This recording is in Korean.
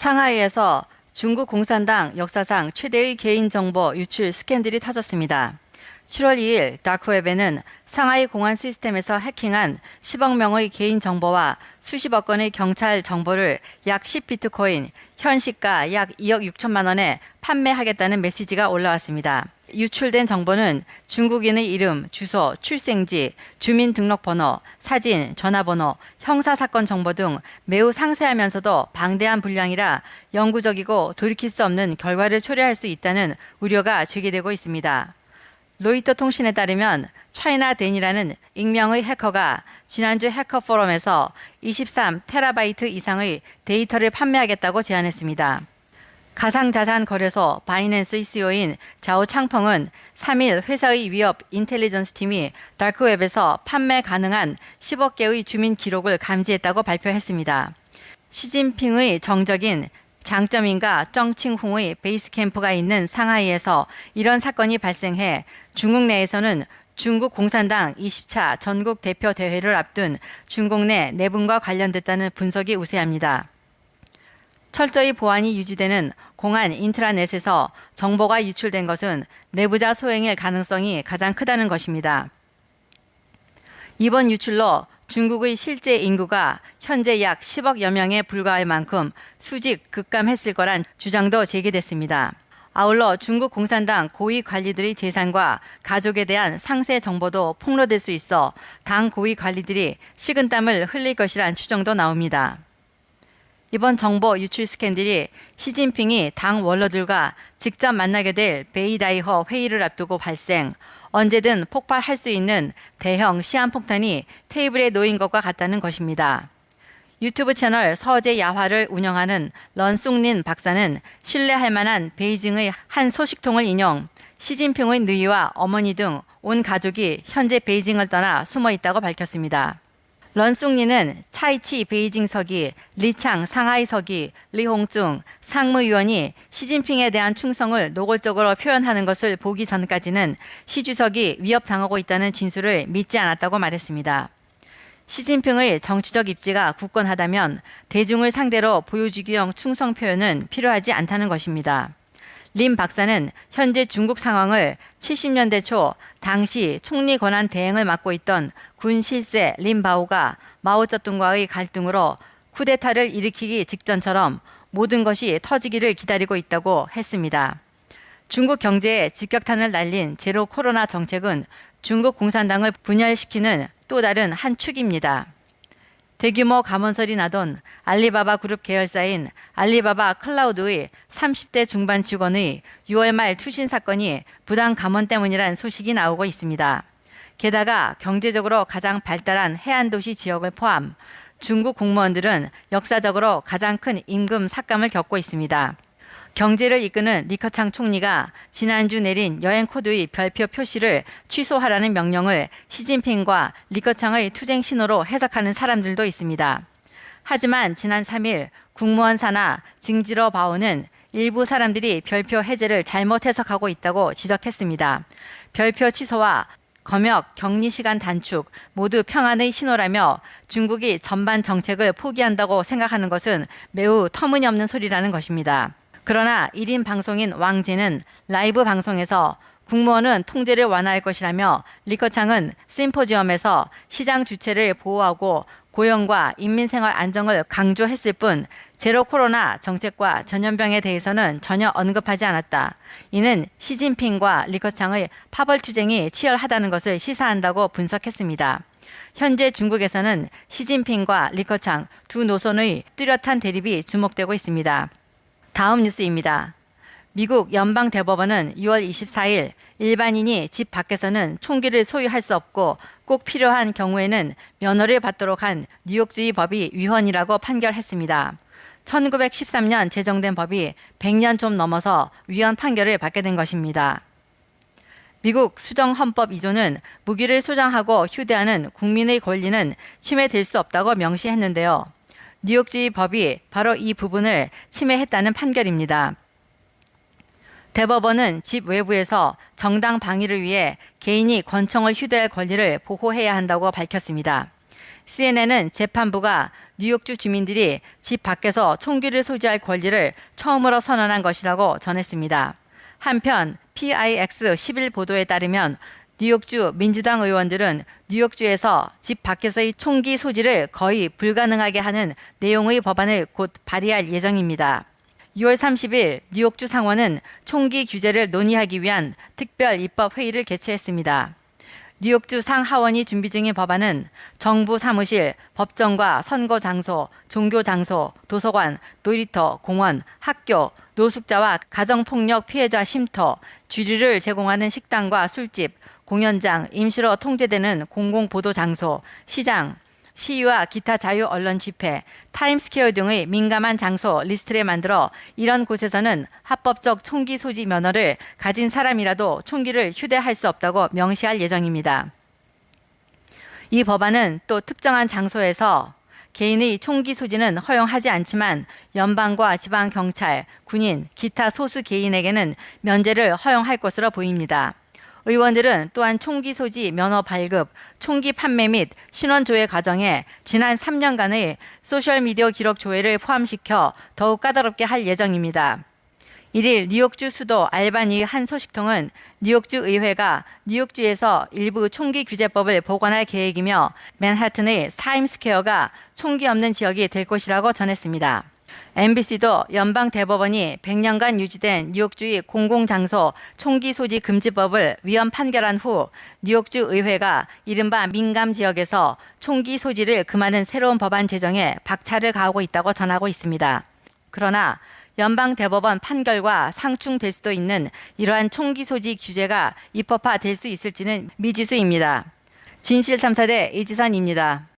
상하이에서 중국 공산당 역사상 최대의 개인정보 유출 스캔들이 터졌습니다. 7월 2일 다크웹에는 상하이 공안 시스템에서 해킹한 10억 명의 개인정보와 수십억 건의 경찰 정보를 약 10비트코인, 현 시가 약 2억 6천만 원에 판매하겠다는 메시지가 올라왔습니다. 유출된 정보는 중국인의 이름, 주소, 출생지, 주민등록번호, 사진, 전화번호, 형사사건 정보 등 매우 상세하면서도 방대한 분량이라 영구적이고 돌이킬 수 없는 결과를 초래할 수 있다는 우려가 제기되고 있습니다. 로이터 통신에 따르면 차이나 댄이라는 익명의 해커가 지난주 해커 포럼에서 23테라바이트 이상의 데이터를 판매하겠다고 제안했습니다. 가상자산 거래소 바이낸스의 CEO인 자오 창펑은 3일 회사의 위협 인텔리전스 팀이 다크웹에서 판매 가능한 10억 개의 주민 기록을 감지했다고 발표했습니다. 시진핑의 정적인 장점인가 정칭홍의 베이스 캠프가 있는 상하이에서 이런 사건이 발생해 중국 내에서는 중국 공산당 20차 전국 대표 대회를 앞둔 중국 내 내분과 관련됐다는 분석이 우세합니다. 철저히 보안이 유지되는 공안 인트라넷에서 정보가 유출된 것은 내부자 소행일 가능성이 가장 크다는 것입니다. 이번 유출로 중국의 실제 인구가 현재 약 10억여 명에 불과할 만큼 수직 급감했을 거란 주장도 제기됐습니다. 아울러 중국 공산당 고위 관리들의 재산과 가족에 대한 상세 정보도 폭로될 수 있어 당 고위 관리들이 식은땀을 흘릴 것이란 추정도 나옵니다. 이번 정보 유출 스캔들이 시진핑이 당 원로들과 직접 만나게 될 베이다이허 회의를 앞두고 발생, 언제든 폭발할 수 있는 대형 시한폭탄이 테이블에 놓인 것과 같다는 것입니다. 유튜브 채널 서재 야화를 운영하는 런숭린 박사는 신뢰할 만한 베이징의 한 소식통을 인용, 시진핑의 누이와 어머니 등 온 가족이 현재 베이징을 떠나 숨어 있다고 밝혔습니다. 런숭리는 차이치 베이징 서기, 리창 상하이 서기, 리홍중 상무위원이 시진핑에 대한 충성을 노골적으로 표현하는 것을 보기 전까지는 시 주석이 위협당하고 있다는 진술을 믿지 않았다고 말했습니다. 시진핑의 정치적 입지가 굳건하다면 대중을 상대로 보여주기용 충성 표현은 필요하지 않다는 것입니다. 림 박사는 현재 중국 상황을 70년대 초 당시 총리 권한 대행을 맡고 있던 군 실세 림바오가 마오쩌둥과의 갈등으로 쿠데타를 일으키기 직전처럼 모든 것이 터지기를 기다리고 있다고 했습니다. 중국 경제에 직격탄을 날린 제로 코로나 정책은 중국 공산당을 분열시키는 또 다른 한 축입니다. 대규모 감원설이 나던 알리바바 그룹 계열사인 알리바바 클라우드의 30대 중반 직원의 6월 말 투신 사건이 부당 감원 때문이란 소식이 나오고 있습니다. 게다가 경제적으로 가장 발달한 해안도시 지역을 포함 중국 공무원들은 역사적으로 가장 큰 임금 삭감을 겪고 있습니다. 경제를 이끄는 리커창 총리가 지난주 내린 여행 코드의 별표 표시를 취소하라는 명령을 시진핑과 리커창의 투쟁 신호로 해석하는 사람들도 있습니다. 하지만 지난 3일 국무원 산하 징지러 바오는 일부 사람들이 별표 해제를 잘못 해석하고 있다고 지적했습니다. 별표 취소와 검역, 격리 시간 단축 모두 평안의 신호라며 중국이 전반 정책을 포기한다고 생각하는 것은 매우 터무니없는 소리라는 것입니다. 그러나 1인 방송인 왕제는 라이브 방송에서 국무원은 통제를 완화할 것이라며 리커창은 심포지엄에서 시장 주체를 보호하고 고용과 인민생활 안정을 강조했을 뿐 제로 코로나 정책과 전염병에 대해서는 전혀 언급하지 않았다. 이는 시진핑과 리커창의 파벌투쟁이 치열하다는 것을 시사한다고 분석했습니다. 현재 중국에서는 시진핑과 리커창 두 노선의 뚜렷한 대립이 주목되고 있습니다. 다음 뉴스입니다. 미국 연방대법원은 6월 24일 일반인이 집 밖에서는 총기를 소유할 수 없고 꼭 필요한 경우에는 면허를 받도록 한 뉴욕주의 법이 위헌이라고 판결했습니다. 1913년 제정된 법이 100년 좀 넘어서 위헌 판결을 받게 된 것입니다. 미국 수정헌법 2조는 무기를 소장하고 휴대하는 국민의 권리는 침해될 수 없다고 명시했는데요. 뉴욕주의 법이 바로 이 부분을 침해했다는 판결입니다. 대법원은 집 외부에서 정당 방위를 위해 개인이 권총을 휴대할 권리를 보호해야 한다고 밝혔습니다. CNN은 재판부가 뉴욕주 주민들이 집 밖에서 총기를 소지할 권리를 처음으로 선언한 것이라고 전했습니다. 한편 PIX11 보도에 따르면 뉴욕주 민주당 의원들은 뉴욕주에서 집 밖에서의 총기 소지를 거의 불가능하게 하는 내용의 법안을 곧 발의할 예정입니다. 6월 30일 뉴욕주 상원은 총기 규제를 논의하기 위한 특별 입법 회의를 개최했습니다. 뉴욕주 상하원이 준비 중인 법안은 정부 사무실, 법정과 선거 장소, 종교 장소, 도서관, 놀이터, 공원, 학교, 노숙자와 가정폭력 피해자 쉼터, 주류를 제공하는 식당과 술집, 공연장, 임시로 통제되는 공공보도 장소, 시장, 시위와 기타 자유 언론 집회, 타임스퀘어 등의 민감한 장소 리스트를 만들어 이런 곳에서는 합법적 총기 소지 면허를 가진 사람이라도 총기를 휴대할 수 없다고 명시할 예정입니다. 이 법안은 또 특정한 장소에서 개인의 총기 소지는 허용하지 않지만 연방과 지방 경찰, 군인, 기타 소수 개인에게는 면제를 허용할 것으로 보입니다. 의원들은 또한 총기 소지 면허 발급, 총기 판매 및 신원 조회 과정에 지난 3년간의 소셜미디어 기록 조회를 포함시켜 더욱 까다롭게 할 예정입니다. 1일 뉴욕주 수도 알바니의 한 소식통은 뉴욕주 의회가 뉴욕주에서 일부 총기 규제법을 보관할 계획이며 맨하튼의 타임스퀘어가 총기 없는 지역이 될 것이라고 전했습니다. MBC도 연방 대법원이 100년간 유지된 뉴욕주의 공공장소 총기 소지 금지법을 위헌 판결한 후 뉴욕주 의회가 이른바 민감 지역에서 총기 소지를 금하는 새로운 법안 제정에 박차를 가하고 있다고 전하고 있습니다. 그러나 연방 대법원 판결과 상충될 수도 있는 이러한 총기 소지 규제가 입법화될 수 있을지는 미지수입니다. 진실탐사대 이지선입니다.